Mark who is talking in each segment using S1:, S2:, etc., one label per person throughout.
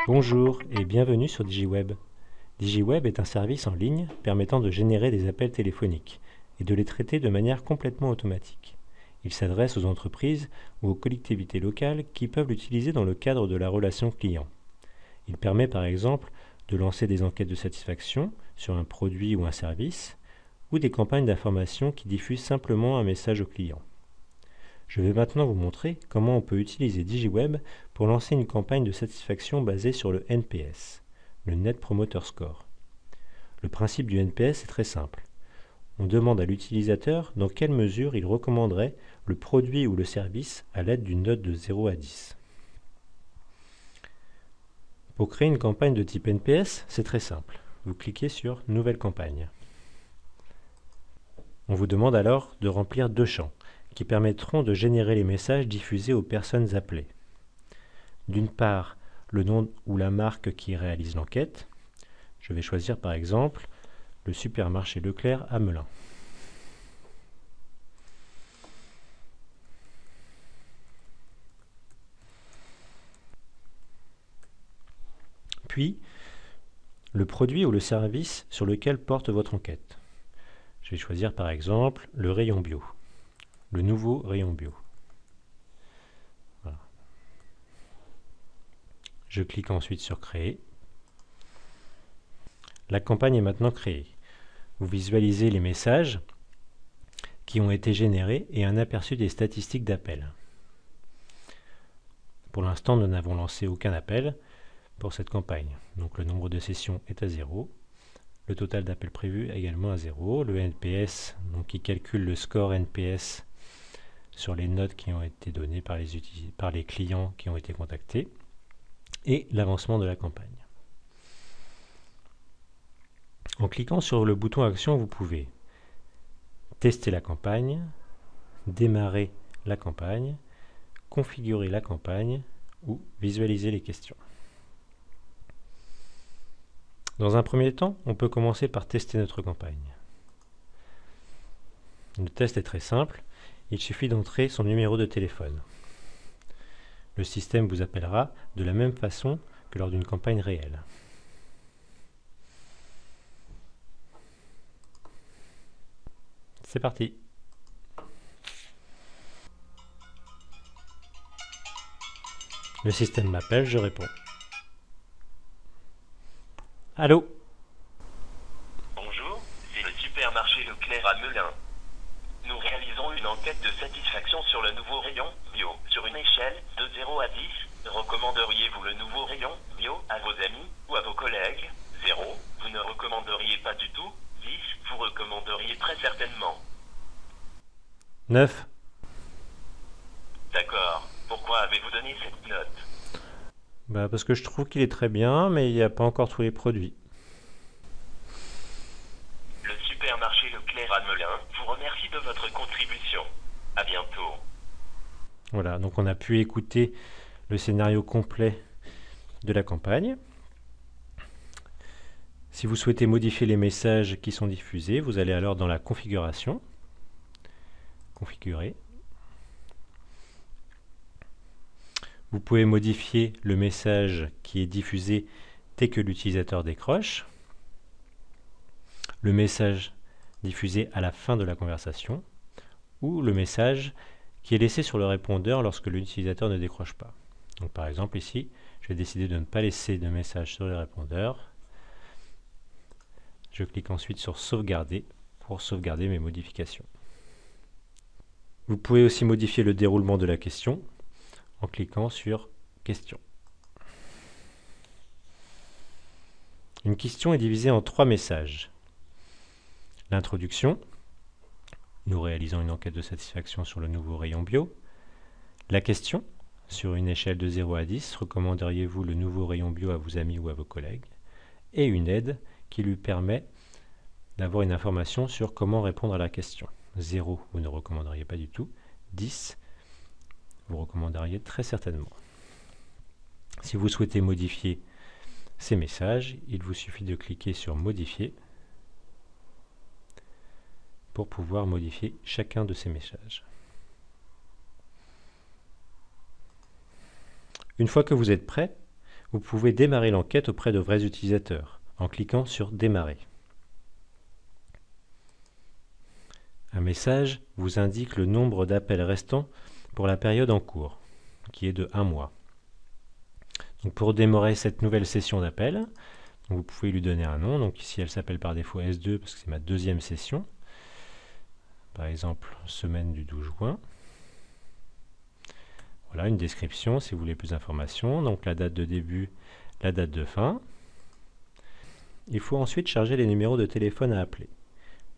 S1: Bonjour et bienvenue sur DigiWeb. DigiWeb est un service en ligne permettant de générer des appels téléphoniques et de les traiter de manière complètement automatique. Il s'adresse aux entreprises ou aux collectivités locales qui peuvent l'utiliser dans le cadre de la relation client. Il permet par exemple de lancer des enquêtes de satisfaction sur un produit ou un service ou des campagnes d'information qui diffusent simplement un message au client. Je vais maintenant vous montrer comment on peut utiliser DigiWeb pour lancer une campagne de satisfaction basée sur le NPS, le Net Promoter Score. Le principe du NPS est très simple. On demande à l'utilisateur dans quelle mesure il recommanderait le produit ou le service à l'aide d'une note de 0 à 10. Pour créer une campagne de type NPS, c'est très simple. Vous cliquez sur Nouvelle campagne. On vous demande alors de remplir deux champs qui permettront de générer les messages diffusés aux personnes appelées. D'une part, le nom ou la marque qui réalise l'enquête. Je vais choisir par exemple le supermarché Leclerc à Melun. Puis, le produit ou le service sur lequel porte votre enquête. Je vais choisir par exemple le rayon bio, le nouveau rayon bio. Voilà. Je clique ensuite sur Créer. La campagne est maintenant créée. Vous visualisez les messages qui ont été générés et un aperçu des statistiques d'appel. Pour l'instant, nous n'avons lancé aucun appel pour cette campagne. Donc le nombre de sessions est à 0. Le total d'appels prévus est également à 0. Le NPS, donc qui calcule le score NPS sur les notes qui ont été données par les clients qui ont été contactés, et l'avancement de la campagne. En cliquant sur le bouton Action, vous pouvez tester la campagne, démarrer la campagne, configurer la campagne ou visualiser les questions. Dans un premier temps, on peut commencer par tester notre campagne. Le test est très simple, il suffit d'entrer son numéro de téléphone. Le système vous appellera de la même façon que lors d'une campagne réelle. C'est parti. Le système m'appelle, je réponds. Allô?
S2: Bonjour, c'est le supermarché Leclerc à Melun. Nous réalisons une enquête de satisfaction sur le nouveau rayon bio. Sur une échelle de 0 à 10, recommanderiez-vous le nouveau rayon bio à vos amis ou à vos collègues? 0, vous ne recommanderiez pas du tout. 10, vous recommanderiez très certainement.
S1: 9.
S2: D'accord. Pourquoi avez-vous donné cette note?
S1: Parce que je trouve qu'il est très bien, mais il n'y a pas encore tous les produits.
S2: Le supermarché Leclerc à Melun vous remercie de votre contribution. À bientôt.
S1: Voilà, donc on a pu écouter le scénario complet de la campagne. Si vous souhaitez modifier les messages qui sont diffusés, vous allez alors dans la configuration, configurer. Vous pouvez modifier le message qui est diffusé dès que l'utilisateur décroche, le message diffusé à la fin de la conversation, ou le message qui est laissé sur le répondeur lorsque l'utilisateur ne décroche pas. Donc par exemple ici, je vais décider de ne pas laisser de message sur le répondeur. Je clique ensuite sur Sauvegarder pour sauvegarder mes modifications. Vous pouvez aussi modifier le déroulement de la question en cliquant sur Question. Une question est divisée en 3 messages. L'introduction, nous réalisons une enquête de satisfaction sur le nouveau rayon bio. La question, sur une échelle de 0 à 10, recommanderiez-vous le nouveau rayon bio à vos amis ou à vos collègues? Et une aide qui lui permet d'avoir une information sur comment répondre à la question. 0, vous ne recommanderiez pas du tout. 10, vous recommanderiez très certainement. Si vous souhaitez modifier ces messages, il vous suffit de cliquer sur Modifier pour pouvoir modifier chacun de ces messages. Une fois que vous êtes prêt, vous pouvez démarrer l'enquête auprès de vrais utilisateurs en cliquant sur Démarrer. Un message vous indique le nombre d'appels restants pour la période en cours, qui est de 1 mois. Donc pour démarrer cette nouvelle session d'appel, vous pouvez lui donner un nom. Donc ici, elle s'appelle par défaut S2 parce que c'est ma deuxième session. Par exemple, semaine du 12 juin. Voilà, une description si vous voulez plus d'informations. Donc la date de début, la date de fin. Il faut ensuite charger les numéros de téléphone à appeler.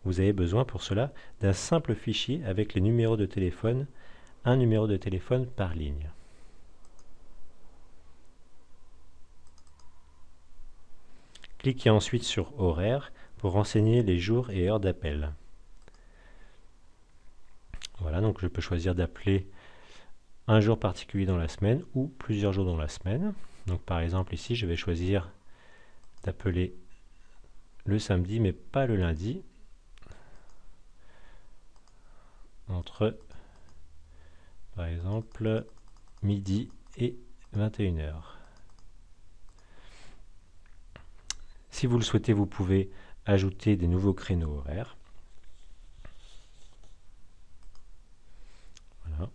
S1: Vous avez besoin pour cela d'un simple fichier avec les numéros de téléphone, un numéro de téléphone par ligne. Cliquez ensuite sur Horaires pour renseigner les jours et heures d'appel. Voilà, donc je peux choisir d'appeler un jour particulier dans la semaine ou plusieurs jours dans la semaine. Donc par exemple ici, je vais choisir d'appeler le samedi mais pas le lundi, entre par exemple midi et 21 h. Si vous le souhaitez, vous pouvez ajouter des nouveaux créneaux horaires. Voilà.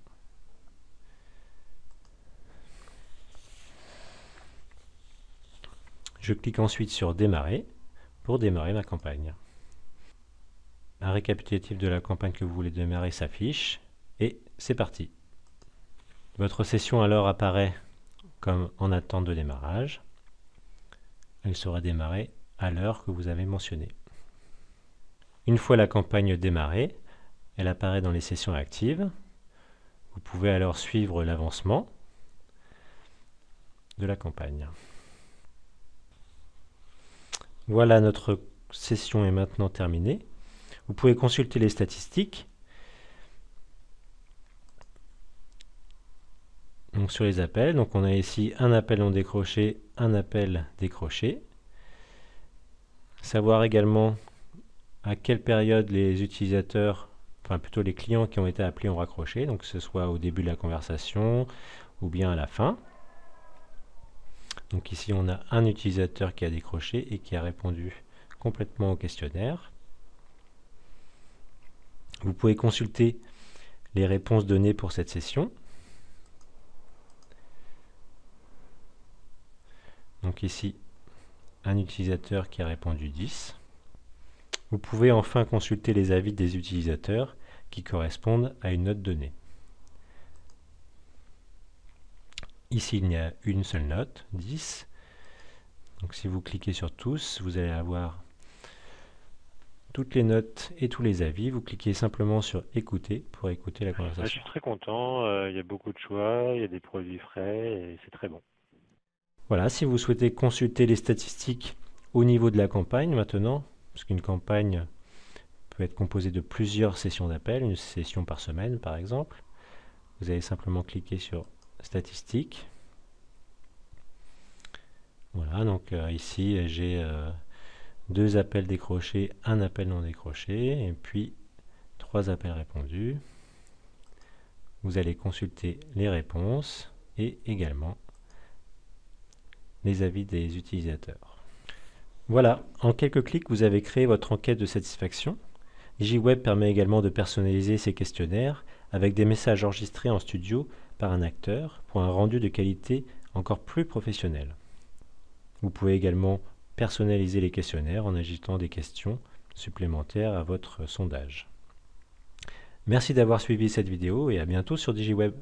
S1: Je clique ensuite sur Démarrer pour démarrer ma campagne. Un récapitulatif de la campagne que vous voulez démarrer s'affiche et c'est parti. Votre session alors apparaît comme en attente de démarrage. Elle sera démarrée à l'heure que vous avez mentionnée. Une fois la campagne démarrée, elle apparaît dans les sessions actives. Vous pouvez alors suivre l'avancement de la campagne. Voilà, notre session est maintenant terminée. Vous pouvez consulter les statistiques. Donc sur les appels, donc on a ici un appel non décroché, un appel décroché. Savoir également à quelle période les utilisateurs, enfin plutôt les clients qui ont été appelés ont raccroché, donc que ce soit au début de la conversation ou bien à la fin. Donc ici on a un utilisateur qui a décroché et qui a répondu complètement au questionnaire. Vous pouvez consulter les réponses données pour cette session. Donc ici, un utilisateur qui a répondu 10. Vous pouvez enfin consulter les avis des utilisateurs qui correspondent à une note donnée. Ici, il y a une seule note, 10. Donc si vous cliquez sur tous, vous allez avoir toutes les notes et tous les avis. Vous cliquez simplement sur écouter pour écouter la conversation.
S3: Je suis très content, il y a beaucoup de choix, il y a des produits frais et c'est très bon.
S1: Voilà, si vous souhaitez consulter les statistiques au niveau de la campagne maintenant, parce qu'une campagne peut être composée de plusieurs sessions d'appel, une session par semaine par exemple, vous allez simplement cliquer sur statistiques. Voilà, donc ici j'ai 2 appels décrochés, un appel non décroché, et puis 3 appels répondus. Vous allez consulter les réponses et également les avis des utilisateurs. Voilà, en quelques clics, vous avez créé votre enquête de satisfaction. DigiWeb permet également de personnaliser ces questionnaires avec des messages enregistrés en studio par un acteur pour un rendu de qualité encore plus professionnel. Vous pouvez également personnaliser les questionnaires en ajoutant des questions supplémentaires à votre sondage. Merci d'avoir suivi cette vidéo et à bientôt sur DigiWeb.